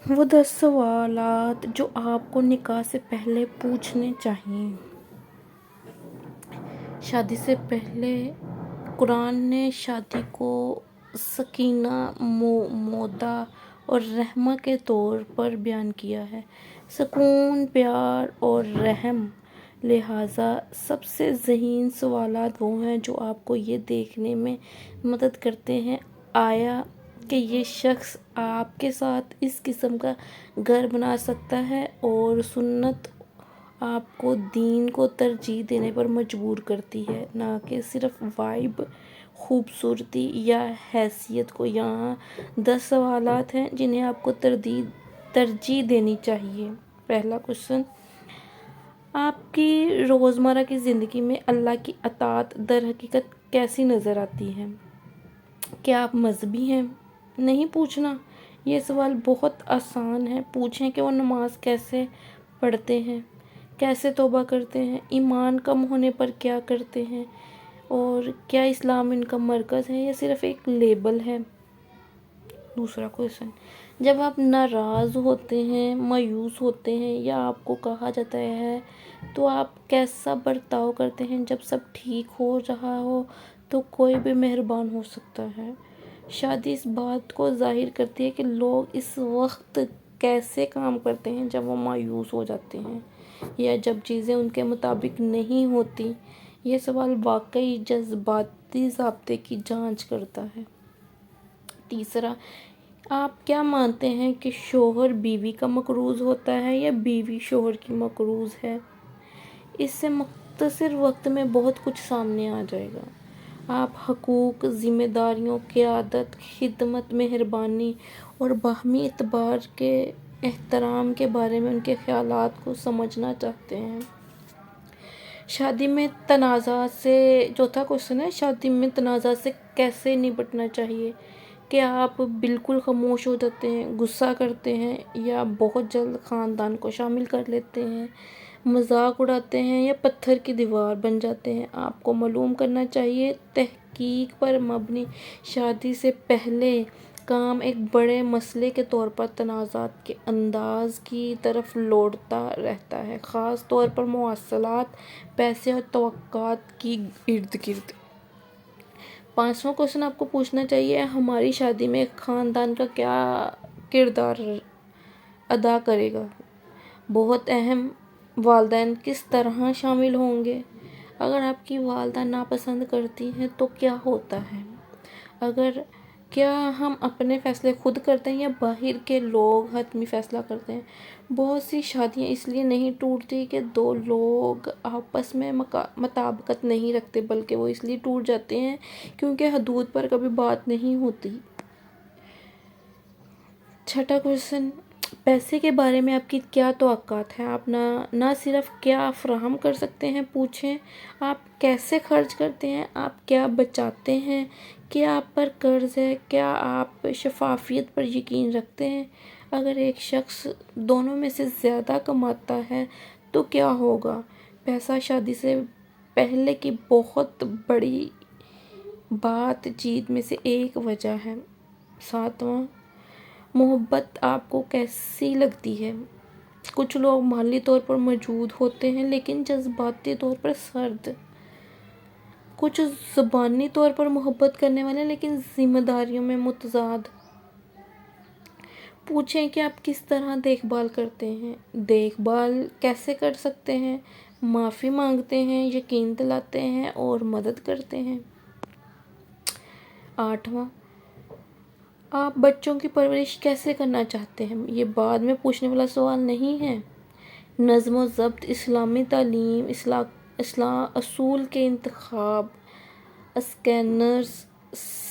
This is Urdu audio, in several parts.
وہ 10 سوالات جو آپ کو نکاح سے پہلے پوچھنے چاہیے۔ شادی سے پہلے قرآن نے شادی کو سکینہ، مودہ اور رحمہ کے طور پر بیان کیا ہے۔ سکون، پیار اور رحم۔ لہٰذا سب سے ذہین سوالات وہ ہیں جو آپ کو یہ دیکھنے میں مدد کرتے ہیں آیا کہ یہ شخص آپ کے ساتھ اس قسم کا گھر بنا سکتا ہے، اور سنت آپ کو دین کو ترجیح دینے پر مجبور کرتی ہے، نہ کہ صرف وائب، خوبصورتی یا حیثیت کو۔ یہاں 10 سوالات ہیں جنہیں آپ کو ترجیح دینی چاہیے۔ پہلا کوشچن: آپ کی روزمرہ کی زندگی میں اللہ کی اطاعت در حقیقت کیسی نظر آتی ہے؟ کیا آپ مذہبی ہیں؟ نہیں پوچھنا۔ یہ سوال بہت آسان ہے۔ پوچھیں کہ وہ نماز کیسے پڑھتے ہیں، کیسے توبہ کرتے ہیں، ایمان کم ہونے پر کیا کرتے ہیں، اور کیا اسلام ان کا مرکز ہے یا صرف ایک لیبل ہے؟ دوسرا کوشچن: جب آپ ناراض ہوتے ہیں، مایوس ہوتے ہیں یا آپ کو کہا جاتا ہے تو آپ کیسا برتاؤ کرتے ہیں؟ جب سب ٹھیک ہو رہا ہو تو کوئی بھی مہربان ہو سکتا ہے۔ شادی اس بات کو ظاہر کرتی ہے کہ لوگ اس وقت کیسے کام کرتے ہیں جب وہ مایوس ہو جاتے ہیں یا جب چیزیں ان کے مطابق نہیں ہوتی۔ یہ سوال واقعی جذباتی ضابطے کی جانچ کرتا ہے۔ تیسرا: آپ کیا مانتے ہیں کہ شوہر بیوی کا مقروض ہوتا ہے یا بیوی شوہر کی مقروض ہے؟ اس سے مختصر وقت میں بہت کچھ سامنے آ جائے گا۔ آپ حقوق، ذمہ داریوں، قیادت، خدمت، مہربانی اور باہمی اعتبار کے احترام کے بارے میں ان کے خیالات کو سمجھنا چاہتے ہیں۔ شادی میں تنازعات سے چوتھا کوشچن ہے: شادی میں تنازعات سے کیسے نپٹنا چاہیے؟ کیا آپ بالکل خاموش ہو جاتے ہیں، غصہ کرتے ہیں، یا بہت جلد خاندان کو شامل کر لیتے ہیں، مذاق اڑاتے ہیں یا پتھر کی دیوار بن جاتے ہیں؟ آپ کو معلوم کرنا چاہیے، تحقیق پر مبنی شادی سے پہلے کام ایک بڑے مسئلے کے طور پر تنازعات کے انداز کی طرف لوٹتا رہتا ہے، خاص طور پر مواصلات، پیسے اور توقعات کی ارد گرد۔ پانچواں کوشچن آپ کو پوچھنا چاہیے: ہماری شادی میں خاندان کا کیا کردار ادا کرے گا؟ بہت اہم۔ والدین کس طرح شامل ہوں گے؟ اگر آپ کی والدہ ناپسند کرتی ہیں تو کیا ہوتا ہے؟ کیا ہم اپنے فیصلے خود کرتے ہیں یا باہر کے لوگ حتمی فیصلہ کرتے ہیں؟ بہت سی شادیاں اس لیے نہیں ٹوٹتی کہ دو لوگ آپس میں مطابقت نہیں رکھتے، بلکہ وہ اس لیے ٹوٹ جاتے ہیں کیونکہ حدود پر کبھی بات نہیں ہوتی۔ چھٹا کوشچن: پیسے کے بارے میں آپ کی کیا توقعات ہیں؟ آپ نہ صرف کیا فراہم کر سکتے ہیں، پوچھیں آپ کیسے خرچ کرتے ہیں، آپ کیا بچاتے ہیں، کیا آپ پر قرض ہے، کیا آپ شفافیت پر یقین رکھتے ہیں؟ اگر ایک شخص دونوں میں سے زیادہ کماتا ہے تو کیا ہوگا؟ پیسہ شادی سے پہلے کی بہت بڑی بات چیت میں سے ایک وجہ ہے۔ ساتواں: محبت آپ کو کیسی لگتی ہے؟ کچھ لوگ مالی طور پر موجود ہوتے ہیں لیکن جذباتی طور پر سرد۔ کچھ زبانی طور پر محبت کرنے والے لیکن ذمہ داریوں میں متضاد۔ پوچھیں کہ آپ کس طرح دیکھ بھال کرتے ہیں، دیکھ بھال کیسے کر سکتے ہیں، معافی مانگتے ہیں، یقین دلاتے ہیں اور مدد کرتے ہیں۔ آٹھواں: آپ بچوں کی پرورش کیسے کرنا چاہتے ہیں؟ یہ بعد میں پوچھنے والا سوال نہیں ہے۔ نظم و ضبط، اسلامی تعلیم، اصول کے انتخاب، اسٹینڈرڈز،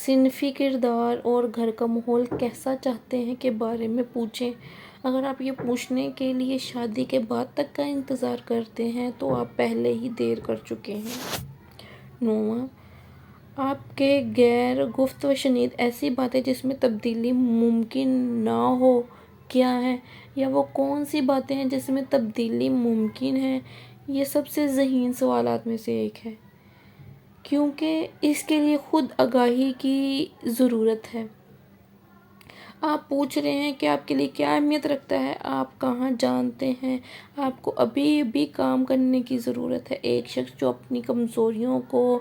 صنفی کردار اور گھر کا ماحول کیسا چاہتے ہیں کے بارے میں پوچھیں۔ اگر آپ یہ پوچھنے کے لیے شادی کے بعد تک کا انتظار کرتے ہیں تو آپ پہلے ہی دیر کر چکے ہیں۔ نوواں: آپ کے غیر گفت و شنید ایسی باتیں جس میں تبدیلی ممکن نہ ہو کیا ہیں، یا وہ کون سی باتیں ہیں جس میں تبدیلی ممکن ہے؟ یہ سب سے ذہین سوالات میں سے ایک ہے کیونکہ اس کے لیے خود آگاہی کی ضرورت ہے۔ آپ پوچھ رہے ہیں کہ آپ کے لیے کیا اہمیت رکھتا ہے، آپ کہاں جانتے ہیں آپ کو ابھی بھی کام کرنے کی ضرورت ہے۔ ایک شخص جو اپنی کمزوریوں کو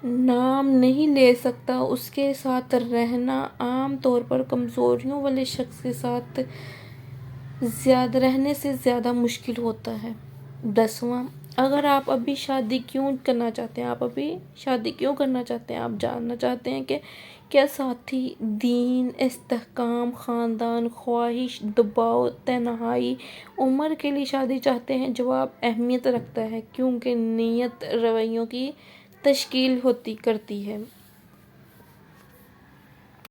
نام نہیں لے سکتا، اس کے ساتھ رہنا عام طور پر کمزوریوں والے شخص کے ساتھ رہنے سے زیادہ مشکل ہوتا ہے۔ 10واں، اگر آپ ابھی شادی کیوں کرنا چاہتے ہیں، آپ جاننا چاہتے ہیں کہ کیا ساتھی دین، استحکام، خاندان، خواہش، دباؤ، تنہائی، عمر کے لیے شادی چاہتے ہیں۔ جواب اہمیت رکھتا ہے کیونکہ نیت رویوں کی تشکیل کرتی ہے۔